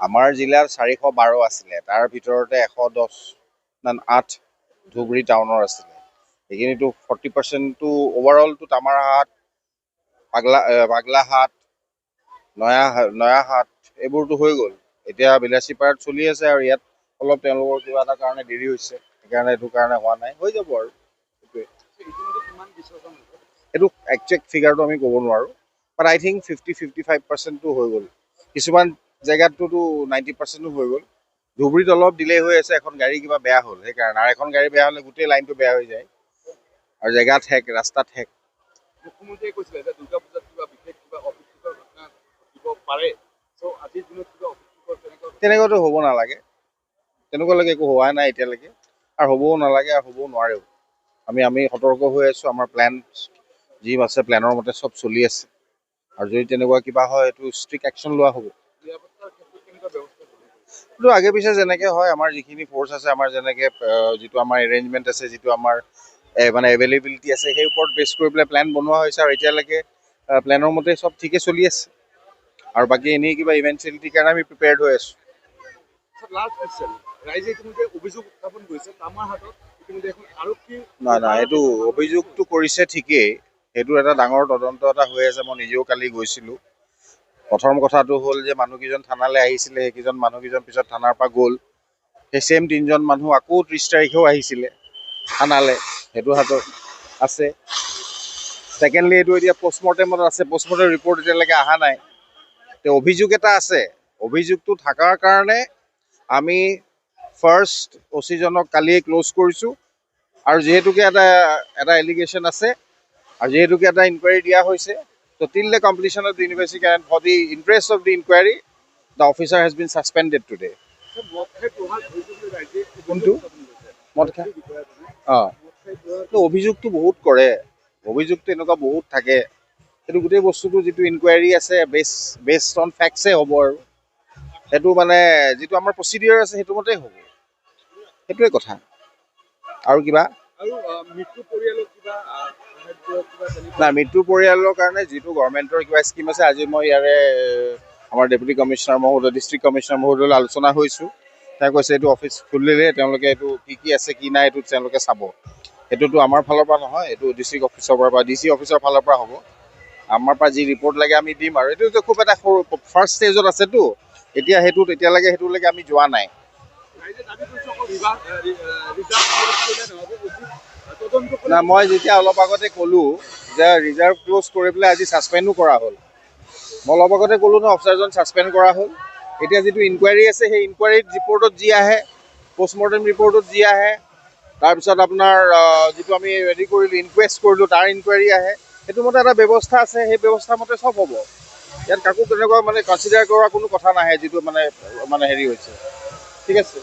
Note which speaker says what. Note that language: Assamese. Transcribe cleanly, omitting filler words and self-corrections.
Speaker 1: আমাৰ জিলাত 412 আছিলে, তাৰ ভিতৰতে 110-8 ধুবুৰী টাউনৰ আছিলে। সেইখিনিতো 40%টো অভাৰঅলটো তামাৰাহাট, পাগলাহাট, নয়াহাট এইবোৰতো হৈ গ'ল। এতিয়া বিলাসীপাৰাত চলি আছে আৰু ইয়াত অলপ তেওঁলোকৰ কিবা এটা কাৰণে দেৰি হৈছে, সেইকাৰণে এইটো কাৰণে হোৱা নাই, হৈ যাব আৰু এইটো একজেক্ট ফিগাৰটো আমি ক'ব নোৱাৰোঁ, বাট আই থিংক 50-55%টো হৈ গ'ল। কিছুমান জেগাতটোতো 90%ও হৈ গ'ল। ধুবুৰীত অলপ ডিলে হৈ আছে, এখন গাড়ী কিবা বেয়া হ'ল সেইকাৰণে, আৰু এখন গাড়ী বেয়া হ'লে গোটেই লাইনটো বেয়া হৈ যায় আৰু জেগা ঠেক, ৰাস্তা ঠেক।
Speaker 2: মুখ্যমন্ত্ৰীয়ে কৈছিলে যে দুৰ্গা পূজাত কিবা বিশেষ কিবা অপ্ৰীতিকৰ ঘটনা ঘটিব পাৰে, চ' আজিৰ দিনত কিবা অপ্ৰীতিকৰ
Speaker 1: তেনেকুৱাতো হ'ব নালাগে, তেনেকুৱালৈকে একো হোৱা নাই এতিয়ালৈকে, আৰু হ'বও নালাগে আৰু হ'বও নোৱাৰেও। আমি সতৰ্ক হৈ আছোঁ, আমাৰ প্লেন যি আছে প্লেনৰ মতে চব চলি আছে, আৰু যদি তেনেকুৱা কিবা হয় এইটো ষ্ট্ৰিক্ট একশ্যন লোৱা হ'ব।
Speaker 2: নিৰাপত্তাৰ ক্ষেত্ৰত কেনেকুৱা ব্যৱস্থা কৰিব?
Speaker 1: কিন্তু আগে পিছে যেনেকৈ হয়, আমাৰ যিখিনি ফ'ৰ্চ আছে, আমাৰ যেনেকৈ যিটো আমাৰ এৰেঞ্জমেণ্ট আছে, যিটো আমাৰ মানে এভেইলেবিলিটি আছে, সেই ওপৰত বেছ কৰি পেলাই প্লেন বনোৱা হৈছে, আৰু এতিয়ালৈকে প্লেনৰ মতে চব ঠিকে চলি আছে, আৰু বাকী এনেই কিবা ইভেঞ্চুৱেলিটিৰ কাৰণে আমি প্ৰিপেয়াৰ্ড হৈ আছোঁ।
Speaker 2: লাষ্ট কুৱেশ্যন, ৰাইজে ইতিমধ্যে অভিযোগ উত্থাপন কৰিছে তামাৰহাটত ইতিমধ্যে এখন আৰক্ষী
Speaker 1: নাই এইটো অভিযোগটো কৰিছে ঠিকেই, সেইটো এটা ডাঙৰ তদন্ত এটা হৈ আছে। মই নিজেও কালি গৈছিলোঁ। প্ৰথম কথাটো হ'ল যে মানুহকেইজন থানালৈ আহিছিলে, সেইকেইজন মানুহকেইজন পিছত থানাৰ পৰা গ'ল। সেই ছেইম 3জন মানুহ আকৌ 30 তাৰিখেও আহিছিলে থানালৈ, সেইটো হাতত আছে। ছেকেণ্ডলি এইটো এতিয়া পষ্টমৰ্টেমত আছে, পষ্টমৰ্টেম ৰিপৰ্ট এতিয়ালৈকে অহা নাই। অভিযোগ এটা আছে, অভিযোগটো থকাৰ কাৰণে আমি ফাৰ্ষ্ট অচিজনক কালিয়ে ক্ল'জ কৰিছোঁ, আৰু যিহেতুকে এটা এলিগেশ্যন আছে, আৰু যিহেতুকে এটা ইনকুৱাৰী দিয়া হৈছে, so till the completion of the investigation and for the interest of the inquiry, the officer has been suspended today. কোনটো মদ খাই? অভিযোগটো বহুত কৰে, অভিযোগটো এনেকুৱা বহুত থাকে। সেইটো গোটেই বস্তুটো যিটো ইনকুৱাৰী আছে বেছড অন ফেক্টছে হ'ব, আৰু সেইটো মানে যিটো আমাৰ প্ৰচিডিউৰ আছে সেইটো মতেই হ'ব, সেইটোৱে কথা। আৰু কিবা নাই, মৃত্যু পৰিয়ালৰ কাৰণে যিটো গভৰ্ণমেণ্টৰ কিবা স্কীম আছে, আজি মই ইয়াৰে আমাৰ ডেপুটি কমিশ্যনাৰ মহোদয়, ডিষ্ট্ৰিক্ট কমিশ্যনাৰ মহোদয়ৰ লগত আলোচনা হৈছোঁ। তেওঁ কৈছে এইটো অফিচ খুলিলে তেওঁলোকে এইটো কি আছে কি নাই এইটো তেওঁলোকে চাব। সেইটোতো আমাৰ ফালৰ পৰা নহয়, এইটো ডিষ্ট্ৰিক্ট অফিচৰ পৰা বা DC অফিচৰ ফালৰ পৰা হ'ব। আমাৰ পৰা যি ৰিপৰ্ট লাগে আমি দিম, আৰু এইটো খুব এটা সৰু ফাৰ্ষ্ট ষ্টেজত আছেতো, এতিয়া সেইটোলৈকে আমি যোৱা নাই। না, মই যেতিয়া অলপ আগতে ক'লোঁ যে ৰিজাৰ্ভ ক্ল'জ কৰি পেলাই আজি ছাছপেণ্ডো কৰা হ'ল, মই অলপ আগতে ক'লোঁ ন, অফিচাৰজন ছাছপেণ্ড কৰা হ'ল। এতিয়া যিটো ইনকুৱাৰী আছে, সেই ইনকুৱাৰীত ৰিপৰ্টত যি আহে, পষ্টমৰ্টেম ৰিপৰ্টত যি আহে, তাৰপিছত আপোনাৰ যিটো আমি হেৰি কৰিলোঁ, ইনকুৱেষ্ট কৰিলোঁ, তাৰ ইনকুৱাৰী আহে, সেইটো মতে এটা ব্যৱস্থা আছে, সেই ব্যৱস্থা মতে চব হ'ব। ইয়াত কাকো তেনেকুৱা মানে কনচিডাৰ কৰা কোনো কথা নাহে, যিটো মানে হেৰি হৈছে। ঠিক আছে।